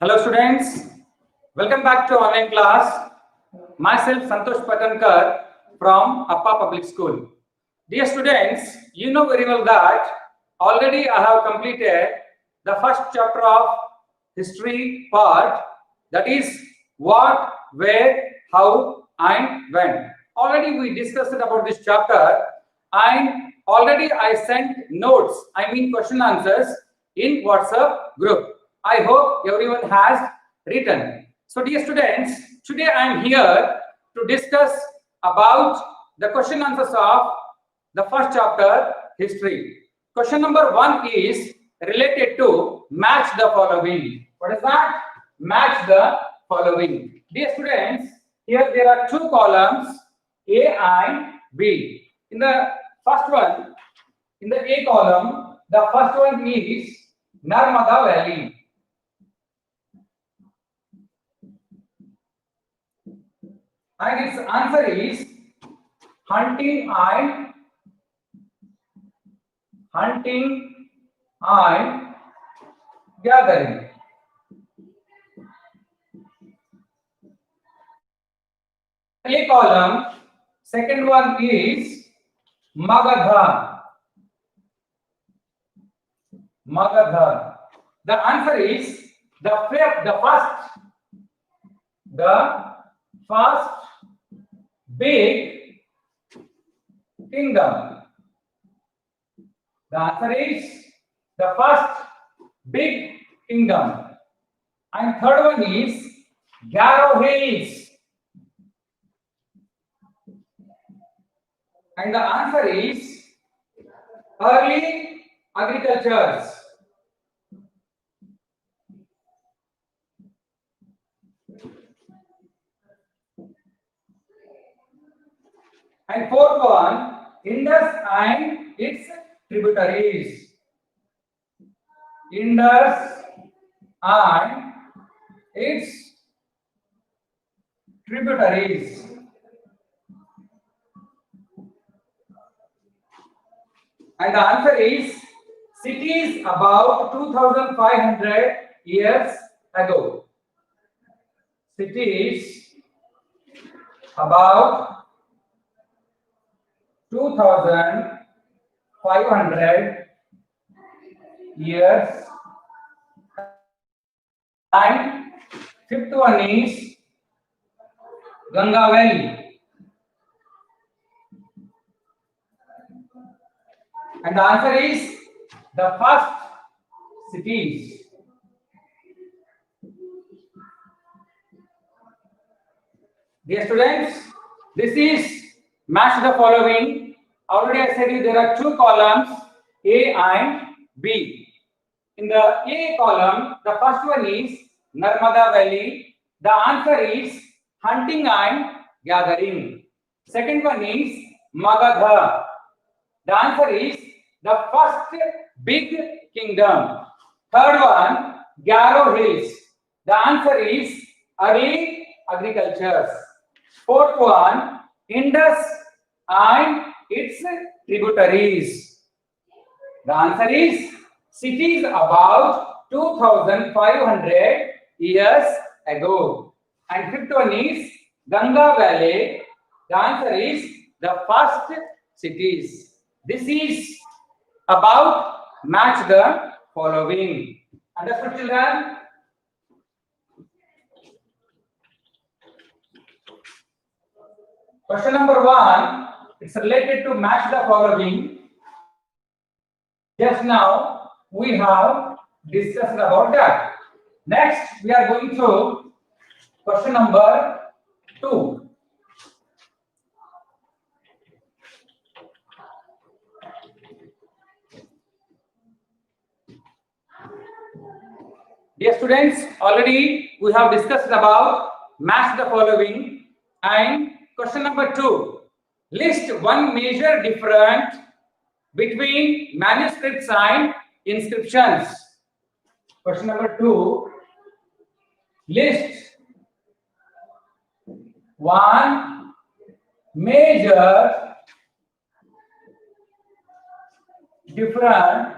Hello students, welcome back to online class. Myself Santosh Patankar from Appa Public School. Dear students, you know very well that already I have completed the first chapter of history part, that is what, where, how and when. Already we discussed about this chapter and already I sent notes, I mean question answers in WhatsApp group. I hope everyone has written. So dear students, today I am here to discuss about the question answers of the first chapter, history. Question number 1 is related to match the following. What is that? Match the following. Dear students, here there are two columns, A and B. In the first one, in the A column, the first one is Narmada Valley. And its answer is hunting and gathering. A column, second one is Magadha. Magadha. The answer is the first big kingdom. The answer is the first big kingdom. And third one is Garo Hills. And the answer is early agricultures. And fourth one, Indus and its tributaries. Indus and its tributaries. And the answer is cities about 2500 years ago. Cities about 2500 years. And fifth one is Ganga Valley. And the answer is the first cities. Dear students, this is match the following. Already I said you there are two columns, A and B. In the A column, the first one is Narmada Valley. The answer is hunting and gathering. Second one is Magadha. The answer is the first big kingdom. Third one, Garo Hills. The answer is early agriculture. Fourth one, Indus and its tributaries. The answer is cities about 2500 years ago. And fifth one is Ganga Valley. The answer is the first cities. This is about match the following. Understood, children? Question number 1, it's related to match the following. Just now we have discussed about that. Next, we are going to question number 2. Dear students, already we have discussed about match the following. And question number 2, list one major difference between manuscripts and inscriptions. Question number 2, list one major difference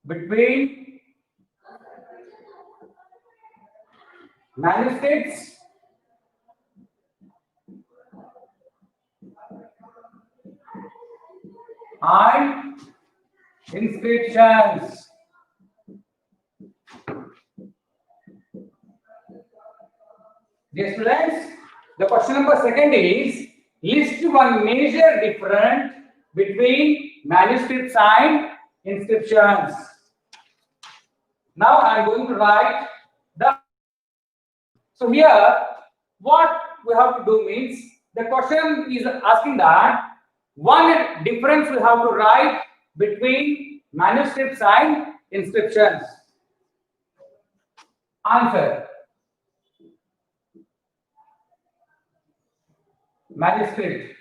between manuscripts and inscriptions. Dear students, the question number second is list one major difference between manuscripts and inscriptions. Now I am going to write the. So here, what we have to do means the question is asking that one difference we have to write between manuscripts and inscriptions. Answer: manuscript.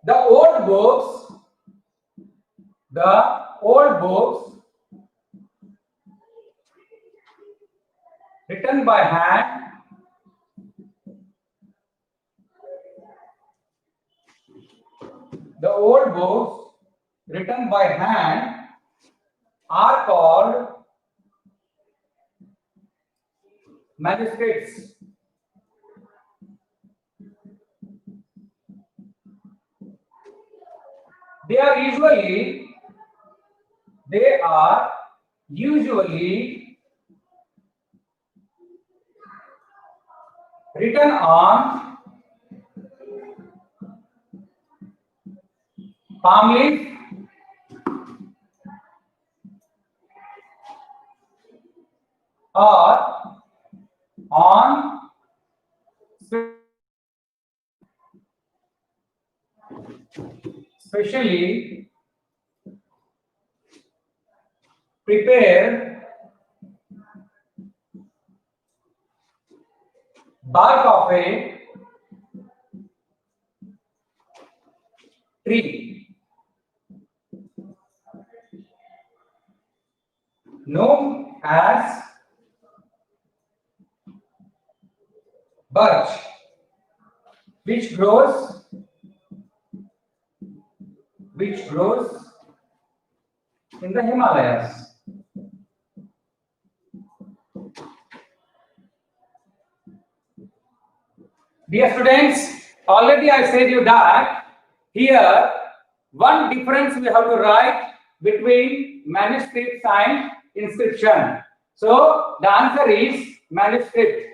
The old books written by hand are called manuscripts. They are usually written on palm leaf or on specially prepared bark of a tree known as birch, which grows in the Himalayas. Dear students, already I said you that here one difference we have to write between manuscripts and inscription. So the answer is manuscript.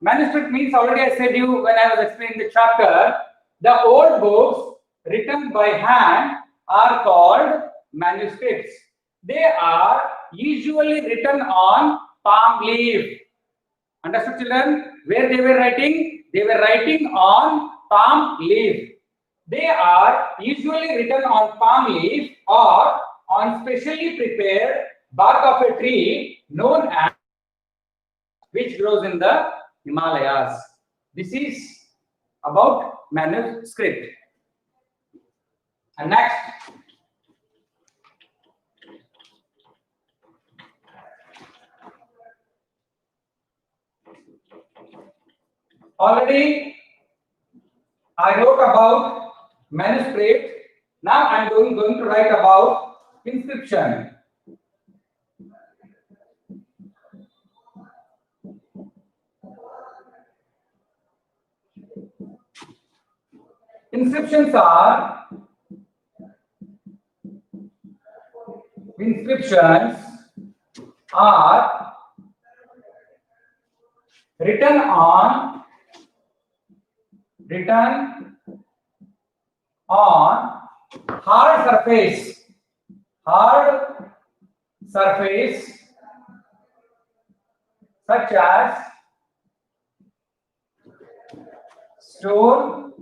Manuscript means, already I said you when I was explaining the chapter, the old books written by hand are called manuscripts. They are usually written on palm leaf. Understood, children? Where they were writing? They were writing on palm leaf. They are usually written on palm leaf or on specially prepared bark of a tree known as, which grows in the Himalayas. This is about manuscript. And next, already I wrote about manuscript. Now I am going to write about inscription. Inscriptions are written on hard surface such as stone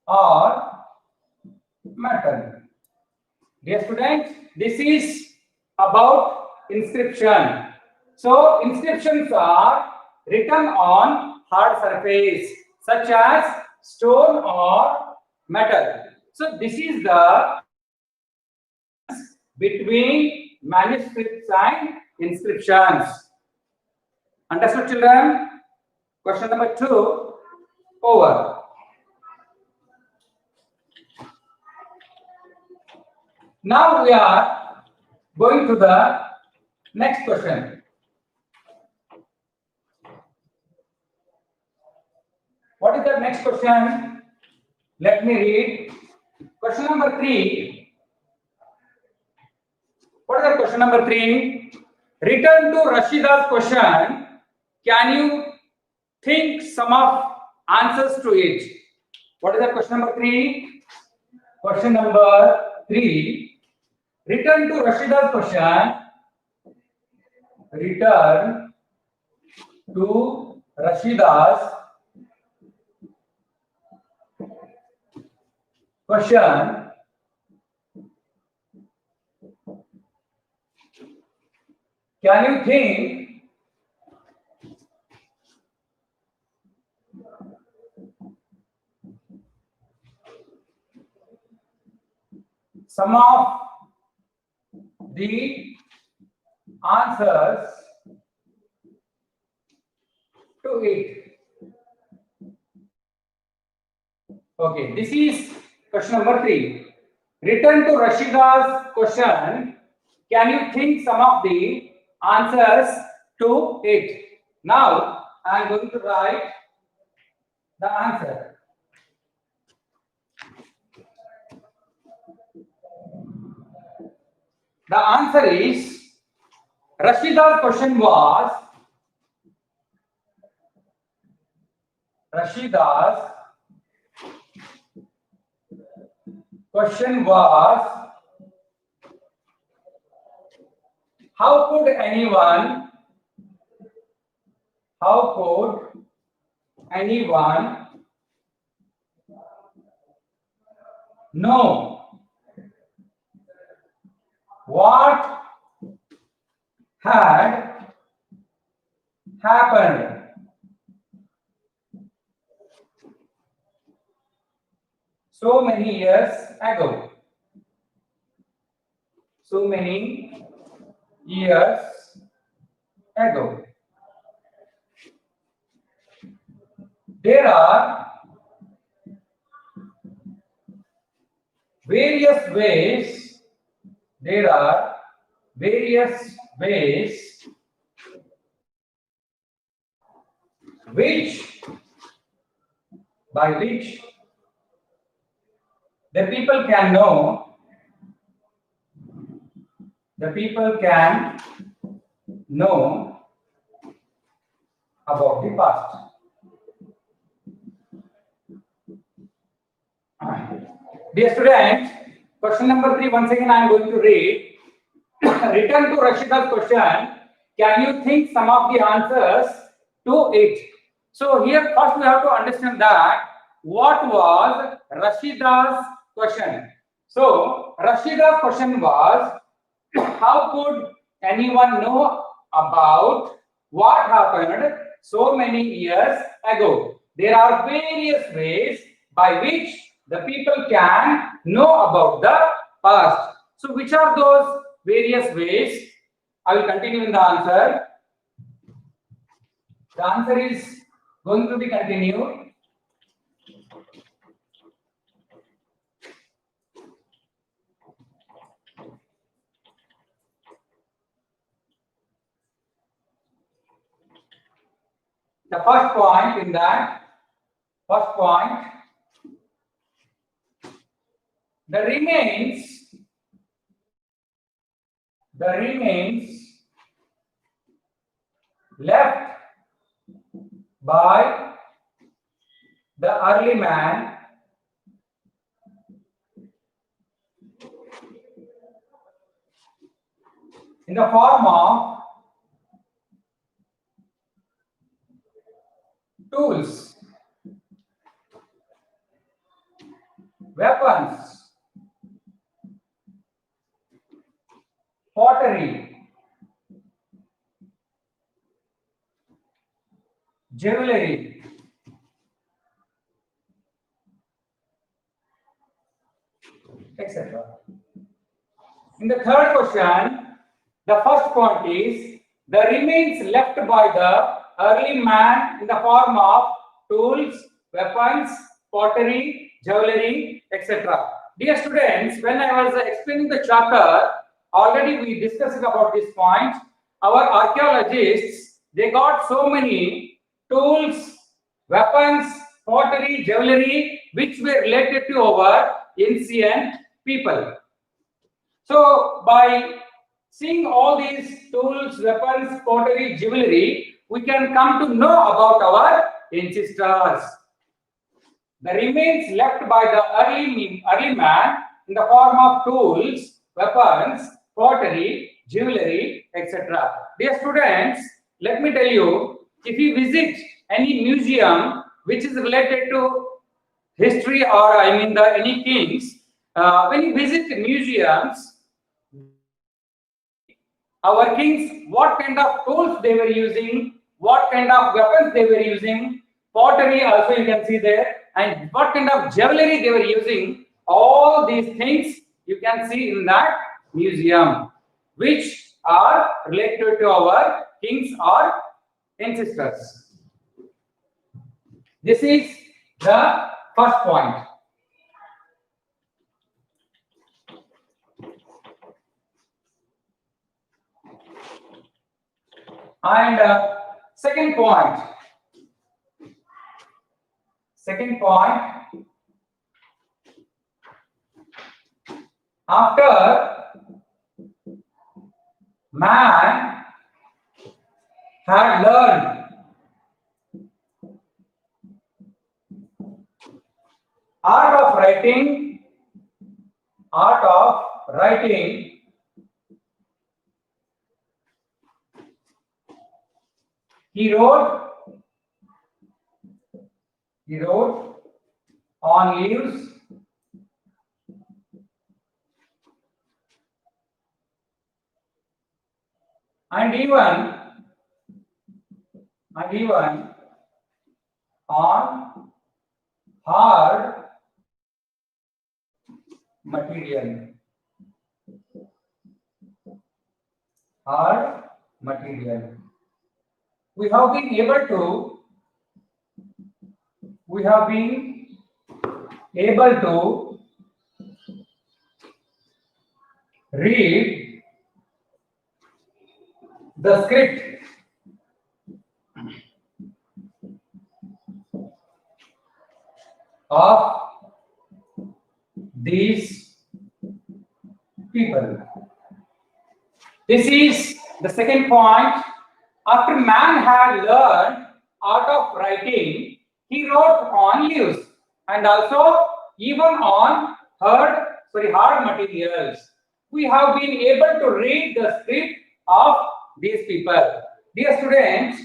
or metal. Dear students, this is about inscription. So inscriptions are written on hard surface such as stone or metal. So this is the between manuscripts and inscriptions. Understood, children? Question number 2. over. Now we are going to the next question. What is the next question? Let me read. Question number 3. What is the question number 3? Return to Rashida's question. Can you think some of answers to it? What is the question number 3? Question number 3. Return to Rashida's question. Return to Rashida's question. Can you think some of the answers to it? Okay, this is question number 3. Return to Rashida's question. Can you think some of the answers to it? Now I am going to write the answer. The answer is Rashida's question was how could anyone know what had happened so many years ago? So many years ago. There are various ways. By which the people can know about the past. Dear students, question number 3 once again I am going to read. Return to Rashida's question. Can you think some of the answers to it? So here first we have to understand that what was Rashida's question. So Rashida's question was, how could anyone know about what happened so many years ago? There are various ways by which the people can know about the past. So which are those various ways? I will continue in the answer. The answer is going to be continued. The first point in that, the remains left by the early man in the form of tools, weapons, pottery, jewelry, etc. In the third question, the first point is the remains left by the early man in the form of tools, weapons, pottery, jewelry, etc. Dear students, when I was explaining the chapter, already we discussed about this point. Our archaeologists, they got so many tools, weapons, pottery, jewelry, which were related to our ancient people. So by seeing all these tools, weapons, pottery, jewelry, we can come to know about our ancestors. The remains left by the early man in the form of tools, weapons, pottery, jewelry, etc. Dear students, let me tell you, if you visit any museum which is related to history, or I mean the any kings, when you visit museums, our kings, what kind of tools they were using, what kind of weapons they were using, pottery also you can see there, and what kind of jewelry they were using, all these things you can see in that museum, which are related to our kings or ancestors. This is the first point. And second point, after man had learned art of writing, he wrote on leaves and even on hard material. We have been able to read the script of these people. This is the second point. After man had learned art of writing, he wrote on leaves and also even on hard materials. We have been able to read the script of these people. Dear students,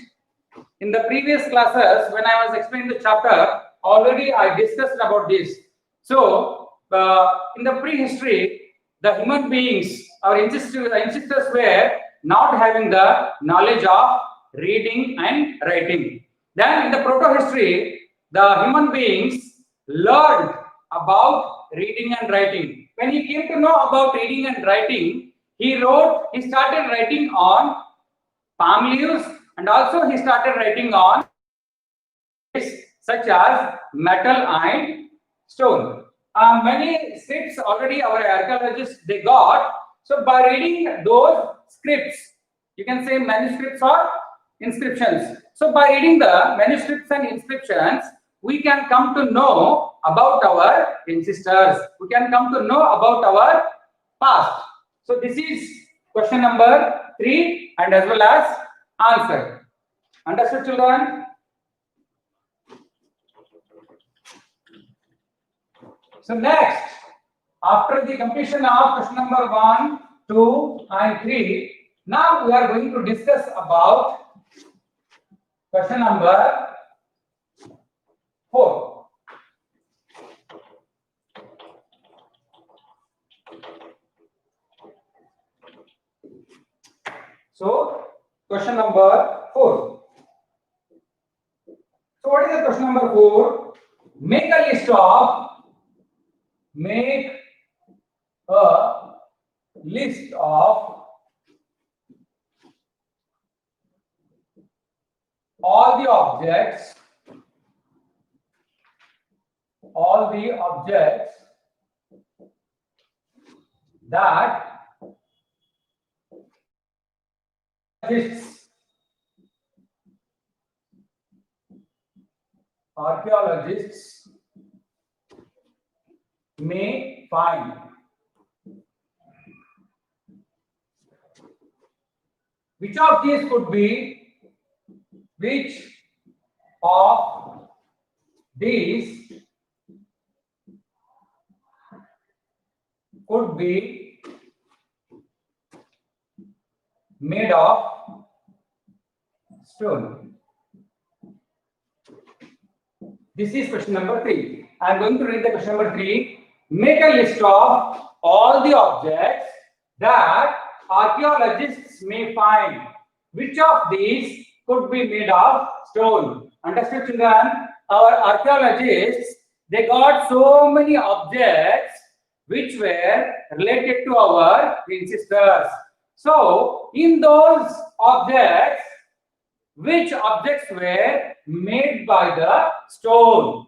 in the previous classes, when I was explaining the chapter, already I discussed about this. So, in the prehistory, the human beings, our ancestors were not having the knowledge of reading and writing. Then in the proto-history, the human beings learned about reading and writing. When he came to know about reading and writing, he started writing on palm leaves, and also he started writing on such as metal and stone. Many scripts already our archaeologists they got. So by reading those scripts, you can say manuscripts or inscriptions. So by reading the manuscripts and inscriptions, we can come to know about our ancestors. We can come to know about our past. So this is question number 3 and as well as answer. Understood, children? So next, after the completion of question number 1, 2 and 3, now we are going to discuss about question number 4. So question number 4. So what is the question number 4? Make a list of all the objects all the objects that archaeologists may find. Which of these could be? Which of these could be made of stone? This is question number 3. I am going to read the question number 3. Make a list of all the objects that archaeologists may find. Which of these could be made of stone? Understood, children? Our archaeologists, they got so many objects which were related to our ancestors. So, in those objects, which objects were made by the stone?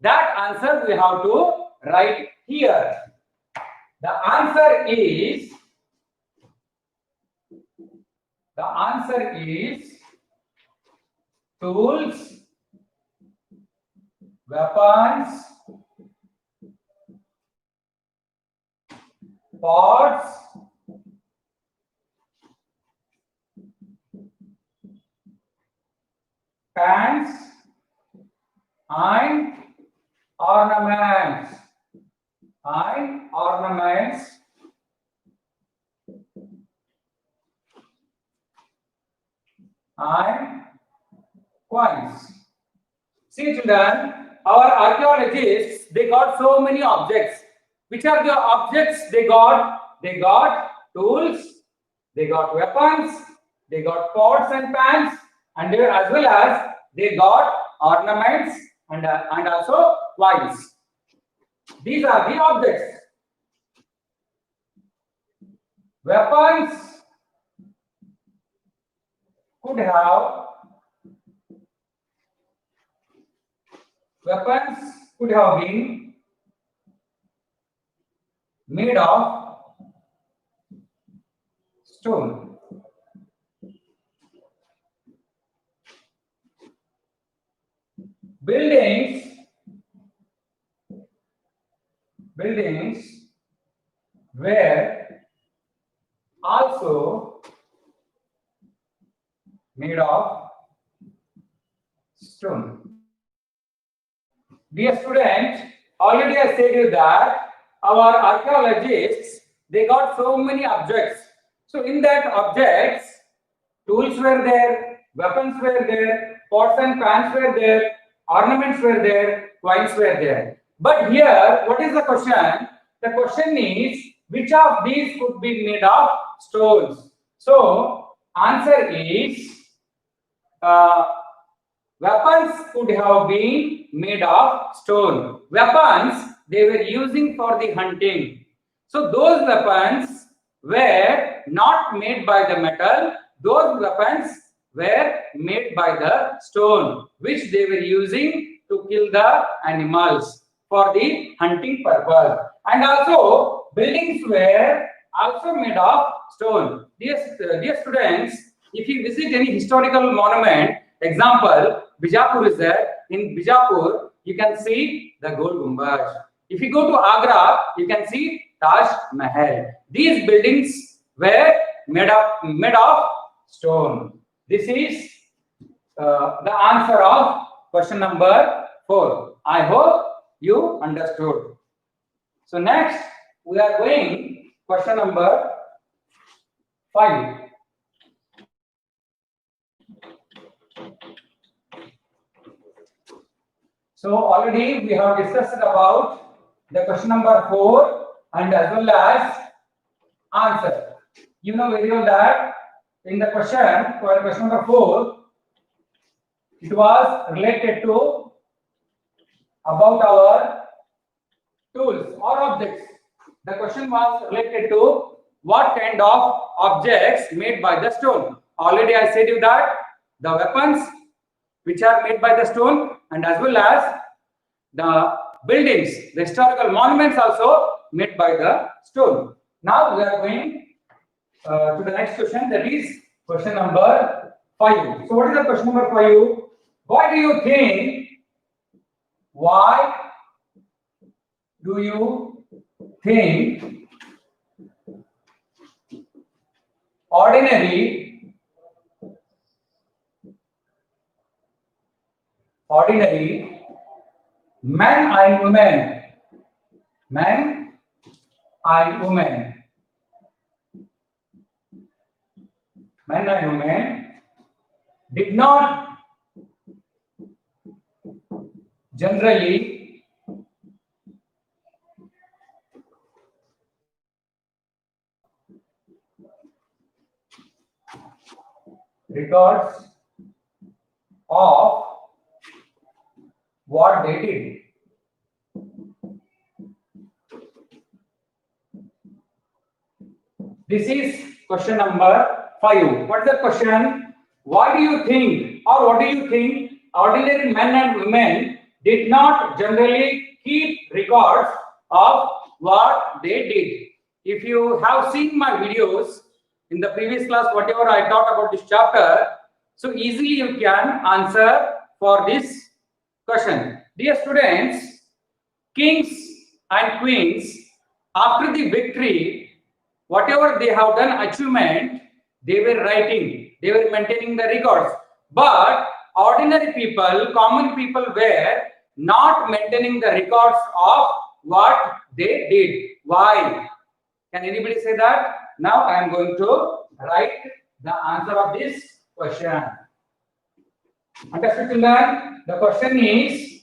That answer we have to write here. The answer is tools, weapons, pots, pans, and ornaments. And coins. See, children, our archaeologists, they got so many objects. Which are the objects they got? They got tools, they got weapons, they got pots and pans, and as well as they got ornaments and also coins. These are the objects. Weapons could have been made of stone. Buildings were also made of stone. Dear students, already I said you that our archaeologists, they got so many objects. So in that objects, tools were there, weapons were there, pots and pans were there, ornaments were there, coins were there. But here, what is the question? The question is, which of these could be made of stones? So, answer is, weapons could have been made of stone. Weapons, they were using for the hunting. So, those weapons were not made by the metal. Those weapons were made by the stone, which they were using to kill the animals for the hunting purpose. And also, buildings were also made of stone. Dear students, if you visit any historical monument, example, Bijapur is there. In Bijapur, you can see the Gol Gumbaz. If you go to Agra, you can see Taj Mahal. These buildings were made of stone. This is the answer of question number 4. I hope you understood. So next, we are going question number 5. So already we have discussed about the question number 4 and as well as answer. You know very well that in the question, for question number 4, it was related to about our tools or objects. The question was related to what kind of objects made by the stone. Already I said you that the weapons which are made by the stone and as well as the buildings, the historical monuments also made by the stone. Now we are going to the next question, that is question number 5. So what is the question number 5? Why do you think ordinary men and women did not generally records of what they did? This is question number 5. What is the question? Why do you think, or what do you think, ordinary men and women did not generally keep records of what they did? If you have seen my videos in the previous class, whatever I taught about this chapter, so easily you can answer for this question. Dear students, kings and queens, after the victory, whatever they have done achievement, they were writing, they were maintaining the records. But ordinary people, common people were not maintaining the records of what they did. Why? Can anybody say that? Now I am going to write the answer of this question. Understood, children? The question is,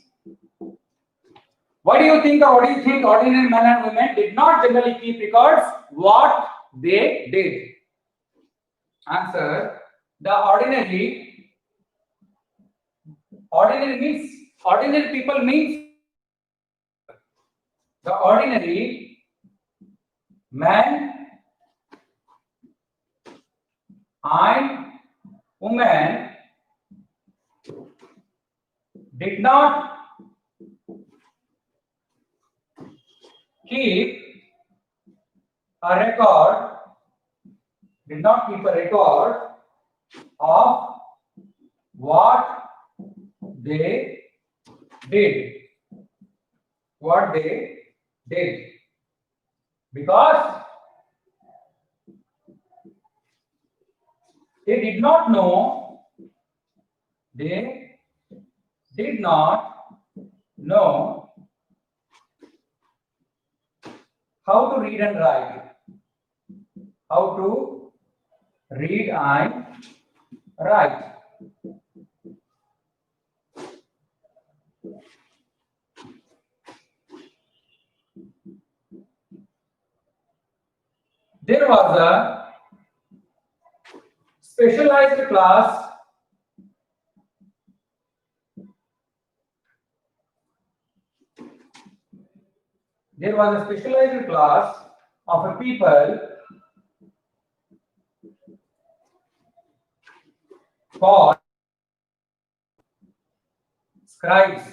what do you think, or what do you think ordinary men and women did not generally keep records what they did? Answer: the ordinary people means the ordinary man and women did not keep a record of what they did. Because they did not know how to read and write. There was a specialized class of a people called scribes,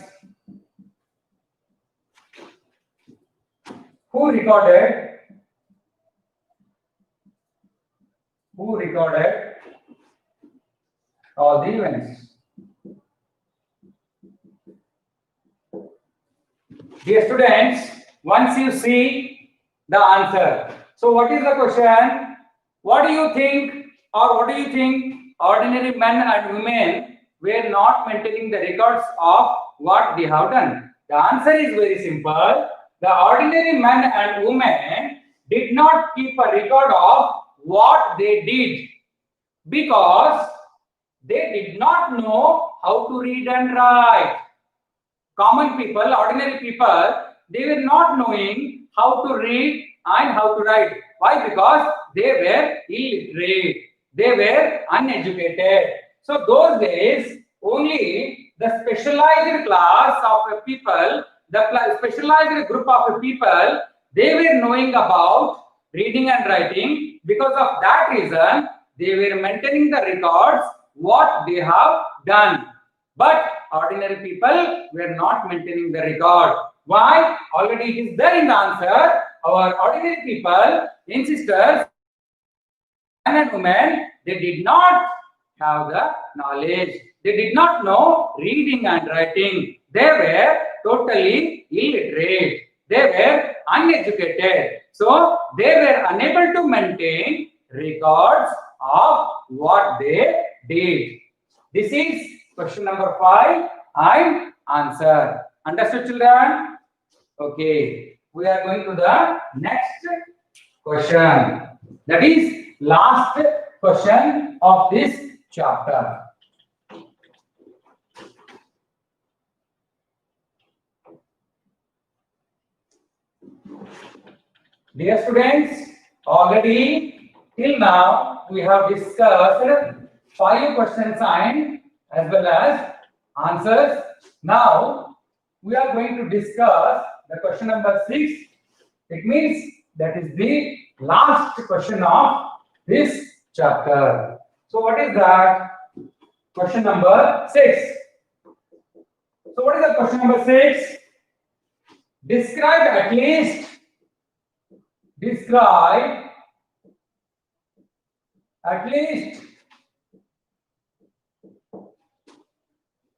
who recorded all the events. Dear students, once you see the answer, so what is the question? What do you think, or what do you think ordinary men and women were not maintaining the records of what they have done? The answer is very simple. The ordinary men and women did not keep a record of what they did because they did not know how to read and write. Common people, ordinary people, they were not knowing how to read and how to write. Why? Because they were illiterate. They were uneducated. So those days, only the specialized class of people, the specialized group of people, they were knowing about reading and writing. Because of that reason, they were maintaining the records what they have done. But ordinary people were not maintaining the record. Why? Already it is there in the answer. Our ordinary people, ancestors, men and women, they did not have the knowledge. They did not know reading and writing. They were totally illiterate. They were uneducated. So they were unable to maintain records of what they did. This is question number 5 and answer. Understood, children? Okay. We are going to the next question. That is last question of this chapter. Dear students, already till now we have discussed 5 questions and as well as answers. Now we are going to discuss the question number 6. It means that is the last question of this chapter. So what is that? Question number 6. So what is the question number 6? Describe at least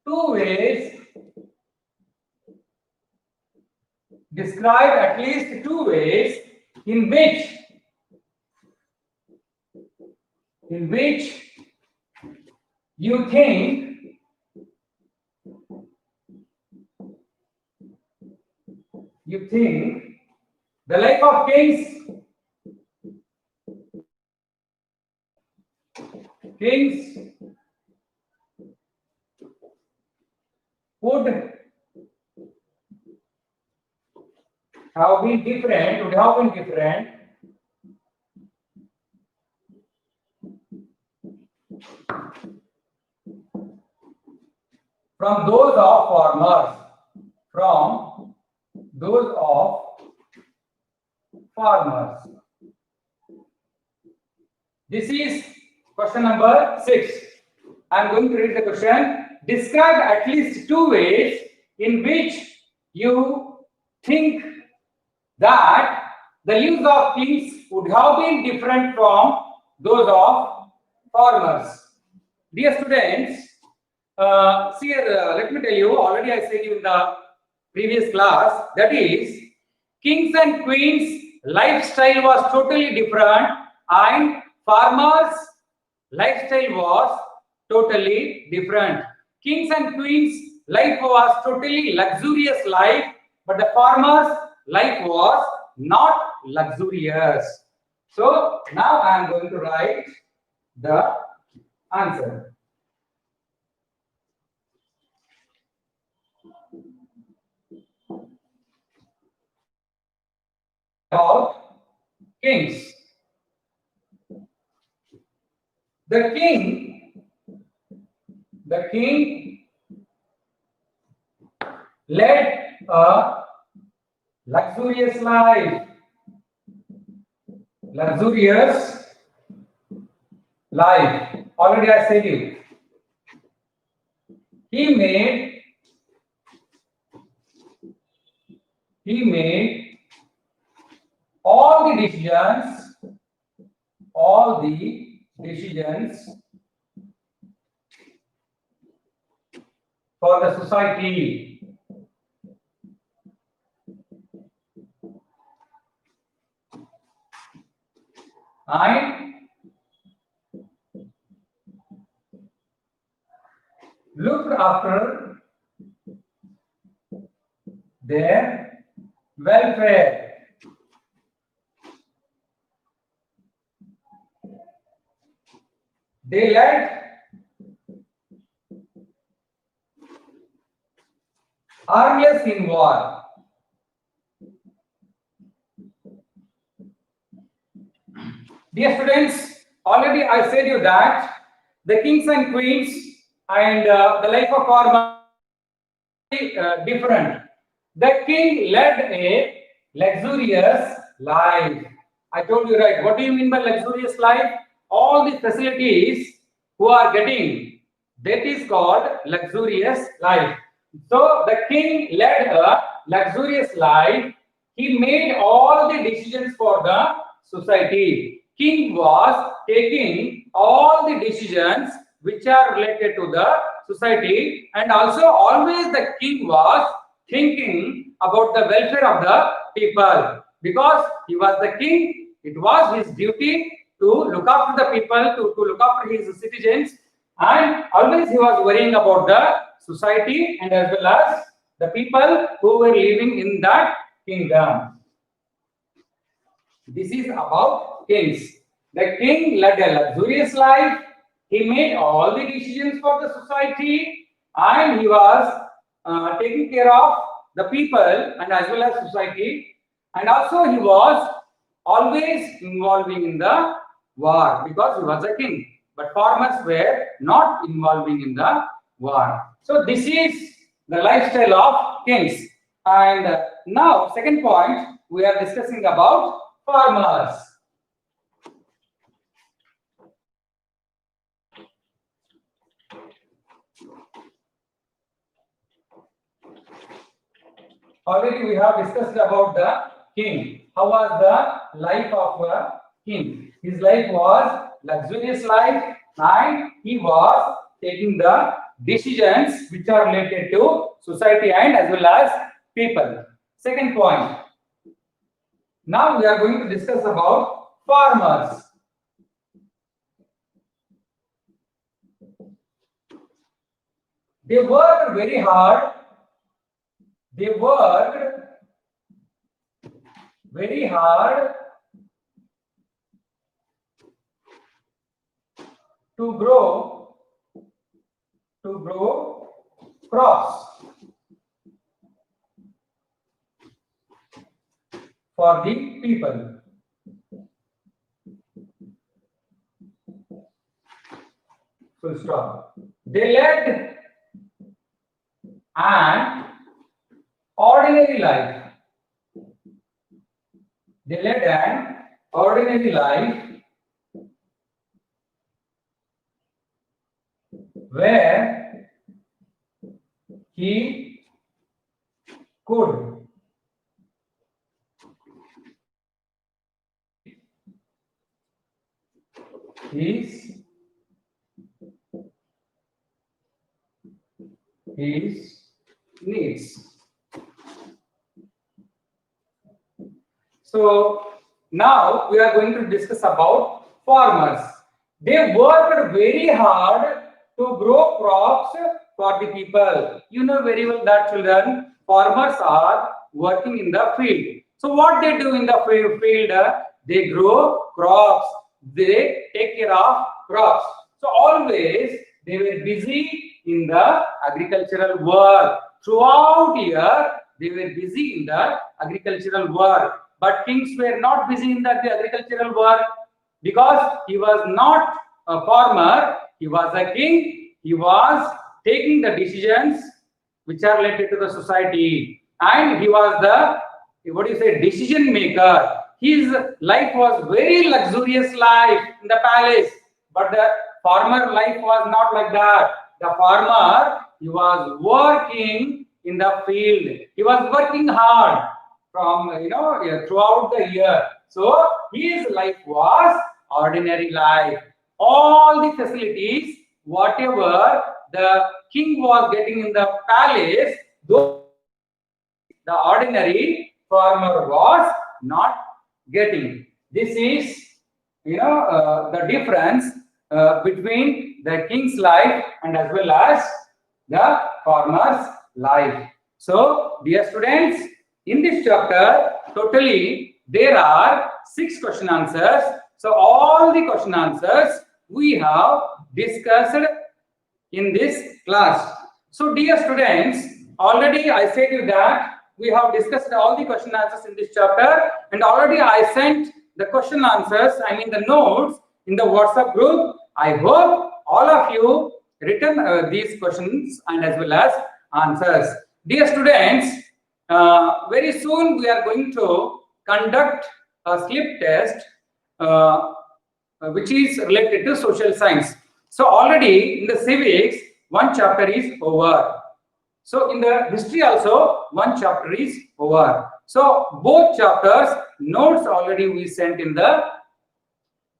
two ways. Describe at least 2 ways in which you think the life of kings would have been different from those of farmers. This is question number 6. I am going to read the question. Describe at least 2 ways in which you think that the lives of kings would have been different from those of farmers. Dear students, see here, let me tell you, already I said you in the previous class, that is, kings and queens lifestyle was totally different and farmers lifestyle was totally different. Kings and queens life was totally luxurious life, but the farmers life was not luxurious. So now I am going to write the answer. About kings. The king led a luxurious life. Already I said you. He made all the decisions for the society. And looked after their welfare. They led armies in war. Dear students, already I said you that the kings and queens and the life of farmers different. The king led a luxurious life. I told you, right? What do you mean by luxurious life? All the facilities who are getting, that is called luxurious life. So the king led a luxurious life. He made all the decisions for the society. King was taking all the decisions which are related to the society, and also always the king was thinking about the welfare of the people, because he was the king. It was his duty to look after the people, to look after his citizens, and always he was worrying about the society and as well as the people who were living in that kingdom. This is about kings. The king led a luxurious life. He made all the decisions for the society, and he was taking care of the people and as well as society. And also he was always involving in the war because he was a king. But farmers were not involving in the war. So this is the lifestyle of kings. And now, second point, we are discussing about farmers. Already we have discussed about the king. How was the life of a king? His life was luxurious life, and he was taking the decisions which are related to society and as well as people. Second point. Now we are going to discuss about farmers. They worked very hard. They worked very hard to grow crops for the people. Full stop. They led an ordinary life. They led an ordinary life where he could his needs. So now we are going to discuss about farmers. They worked very hard to grow crops for the people. You know very well that, children, farmers are working in the field. So what they do in the field? They grow crops. They take care of crops. So always they were busy in the agricultural work. Throughout year, they were busy in the agricultural work. But kings were not busy in the agricultural work because he was not a farmer. He was a king. He was taking the decisions which are related to the society, and he was the decision maker. His life was very luxurious life in the palace, but the farmer life was not like that. The farmer, he was working in the field. He was working hard from throughout the year. So his life was ordinary life. All the facilities, whatever the king was getting in the palace, though the ordinary farmer was not getting. This is the difference between the king's life and as well as the farmer's life. So dear students, in this chapter totally there are 6 question answers. So all the question answers we have discussed in this class. So dear students, already I said you that we have discussed all the question answers in this chapter, and already I sent the question answers, the notes in the WhatsApp group. I hope all of you written these questions and as well as answers. Dear students, very soon we are going to conduct a slip test which is related to social science. So already in the civics, one chapter is over. So in the history also, one chapter is over. So both chapters notes already we sent in the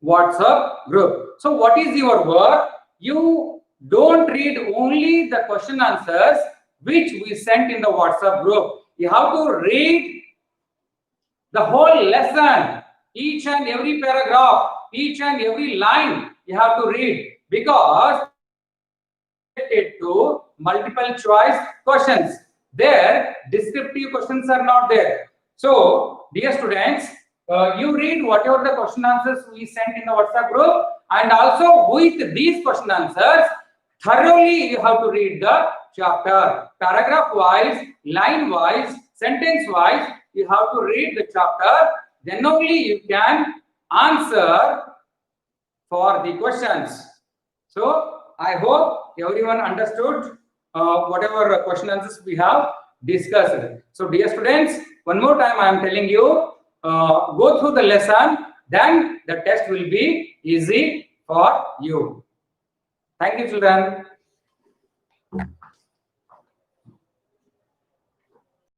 WhatsApp group. So what is your work? You don't read only the question answers which we sent in the WhatsApp group. You have to read the whole lesson, each and every paragraph, each and every line you have to read, because related to multiple choice questions. There, descriptive questions are not there. So, dear students, you read whatever the question answers we sent in the WhatsApp group, and also with these question answers, thoroughly you have to read the chapter, paragraph wise, line wise, sentence wise. You have to read the chapter. Then only you can answer for the questions. So I hope everyone understood whatever question answers we have discussed. So dear students, one more time I am telling you, go through the lesson, then the test will be easy for you. Thank you, children.